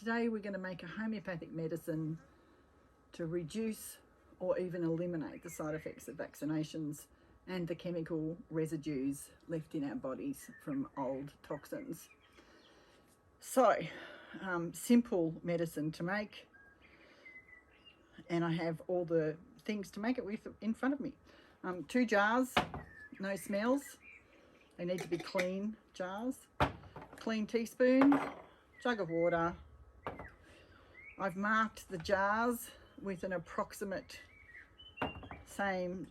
Today we're going to make a homeopathic medicine to reduce or even eliminate the side effects of vaccinations and the chemical residues left in our bodies from old toxins. So, simple medicine to make, and I have all the things to make it with in front of me. 2 jars, no smells. They need to be clean jars. Clean teaspoon, jug of water. I've marked the jars with an approximate same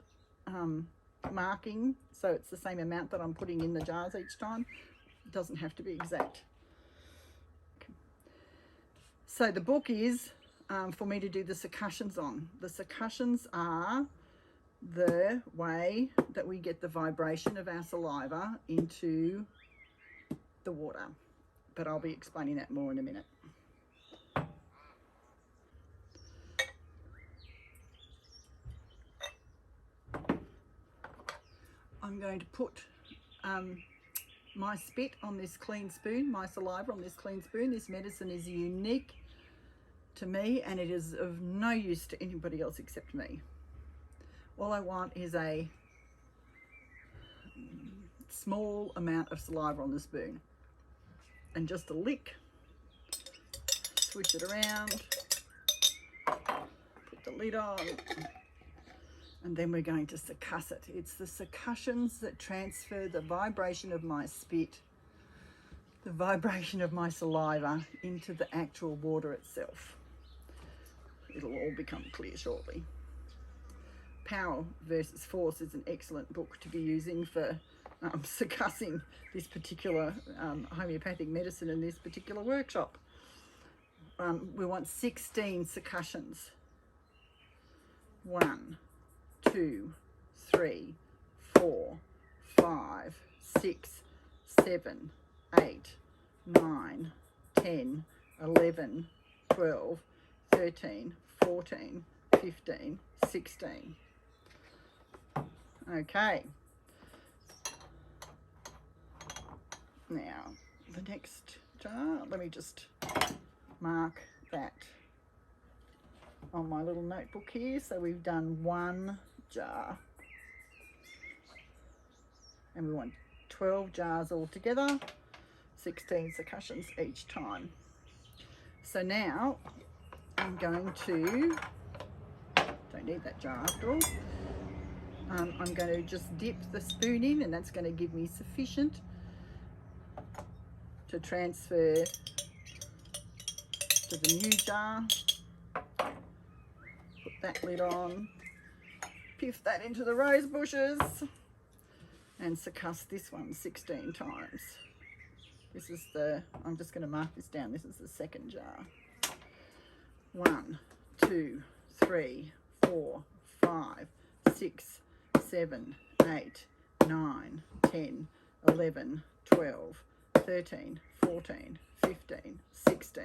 marking, so it's the same amount that I'm putting in the jars each time. It doesn't have to be exact. Okay. So the book is for me to do the succussions on. The succussions are the way that we get the vibration of our saliva into the water, but I'll be explaining that more in a minute. I'm going to put my spit on this clean spoon, my saliva on this clean spoon. This medicine is unique to me and it is of no use to anybody else except me. All I want is a small amount of saliva on the spoon and just a lick. Switch it around, put the lid on, and then we're going to succuss it. It's the succussions that transfer the vibration of my spit, the vibration of my saliva into the actual water itself. It'll all become clear shortly. Power versus Force is an excellent book to be using for succussing this particular homeopathic medicine in this particular workshop. We want 16 succussions. 1, 2, 3, 4, 5, 6, 7, 8, 9, 10, 11, 12, 13, 14, 15, 16. Okay. Now, the next jar, let me just mark that on my little notebook here. So we've done 1 jar. And we want 12 jars altogether, 16 succussions each time. So now I'm going to, don't need that jar after all, I'm going to just dip the spoon in, and that's going to give me sufficient to transfer to the new jar. Put that lid on, piff that into the rose bushes, and succuss this one 16 times. This is the, I'm just going to mark this down, this is the second jar. 1, 2, 3, 4, 5, 6, 7, 8, 9, 10, 11, 12, 13, 14, 15, 16.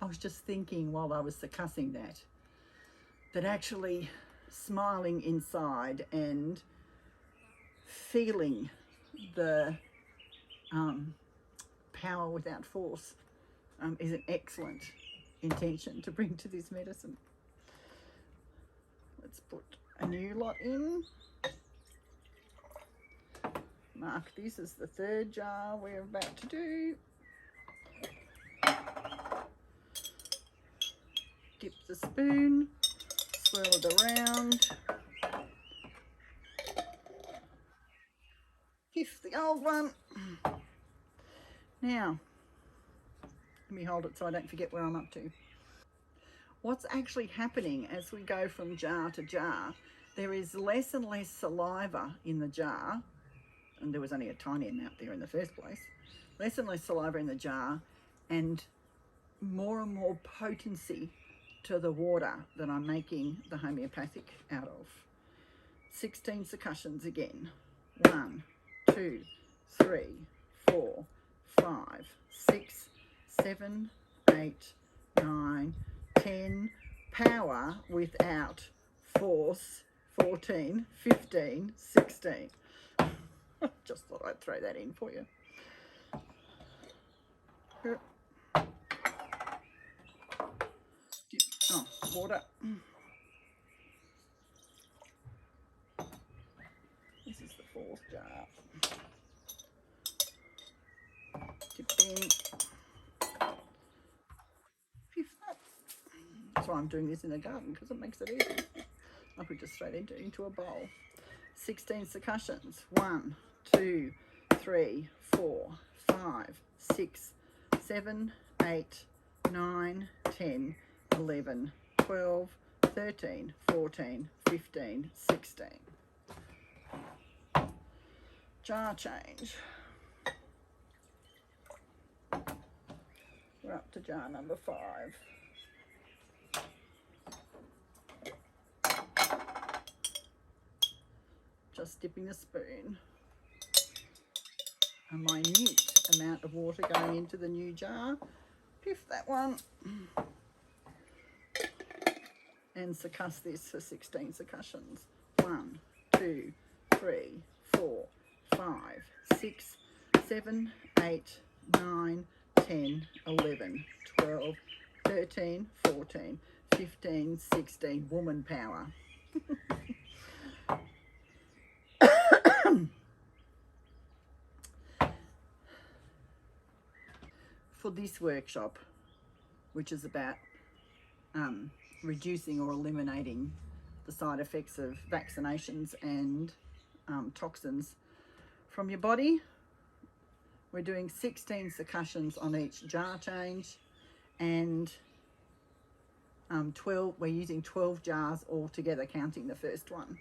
I was just thinking while I was succussing that actually smiling inside and feeling the power without force is an excellent intention to bring to this medicine. Let's put a new lot in. Mark this as the 3rd jar we're about to do. Dip the spoon, swirl it around. Piff the old one. Now, let me hold it so I don't forget where I'm up to. What's actually happening as we go from jar to jar, there is less and less saliva in the jar, and there was only a tiny amount there in the first place. Less and less saliva in the jar, and more potency to the water that I'm making the homeopathic out of. 16 succussions again. 1, 2, 3, 4, 5, 6, 7, 8, 9, 10. Power without force, 14, 15, 16. Just thought I'd throw that in for you. Oh, water. This is the fourth jar. Dip in. That's why I'm doing this in the garden, because it makes it easy. I put just straight into a bowl. 16 succussions. 1, 2, 3, 4, 5, 6, 7, 8, 9, 10, 11, 12, 13, 14, 15, 16. Jar change. We're up to jar number 5. Just dipping a spoon. A minute amount of water going into the new jar. Piff that one. And succuss this for 16 succussions. 1, 2, 3, 4, 5, 6, 7, 8, 9, 10, 11, 12, 13, 14, 15, 16. Woman power. For this workshop, which is about reducing or eliminating the side effects of vaccinations and toxins from your body, we're doing 16 succussions on each jar change, and 12. We're using 12 jars altogether, counting the first one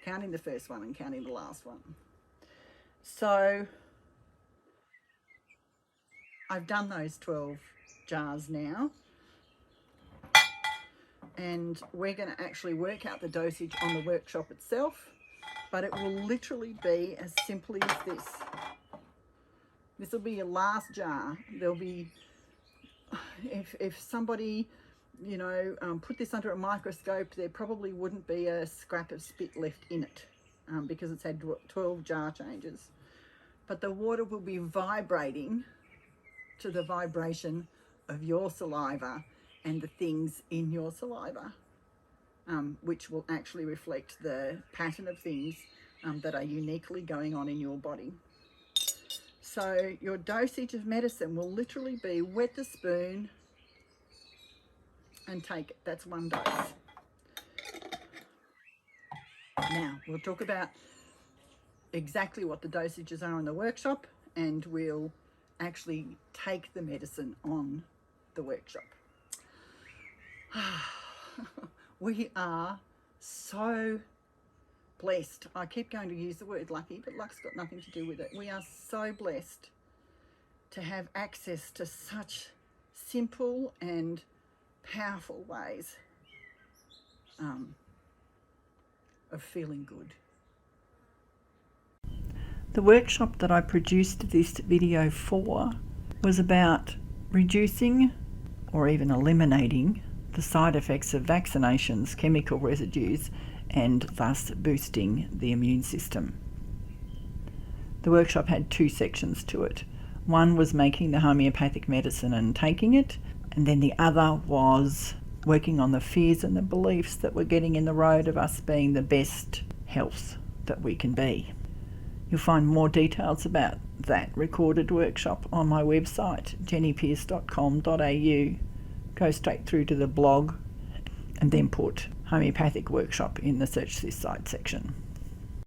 and counting the last one. So I've done those 12 jars now, and we're going to actually work out the dosage on the workshop itself, but it will literally be as simply as this. This will be your last jar. There'll be, if somebody, you know, put this under a microscope, there probably wouldn't be a scrap of spit left in it, because it's had 12 jar changes. But the water will be vibrating to the vibration of your saliva and the things in your saliva, which will actually reflect the pattern of things that are uniquely going on in your body. So your dosage of medicine will literally be wet the spoon and take it. That's one dose. Now we'll talk about exactly what the dosages are in the workshop, and we'll actually take the medicine on the workshop. We are so blessed. I keep going to use the word lucky, but luck's got nothing to do with it. We are so blessed to have access to such simple and powerful ways of feeling good. The workshop that I produced this video for was about reducing or even eliminating the side effects of vaccinations, chemical residues, and thus boosting the immune system. The workshop had 2 sections to it. One was making the homeopathic medicine and taking it, and then the other was working on the fears and the beliefs that were getting in the road of us being the best health that we can be. You'll find more details about that recorded workshop on my website, jennypearce.com.au. Go straight through to the blog and then put homeopathic workshop in the search this site section.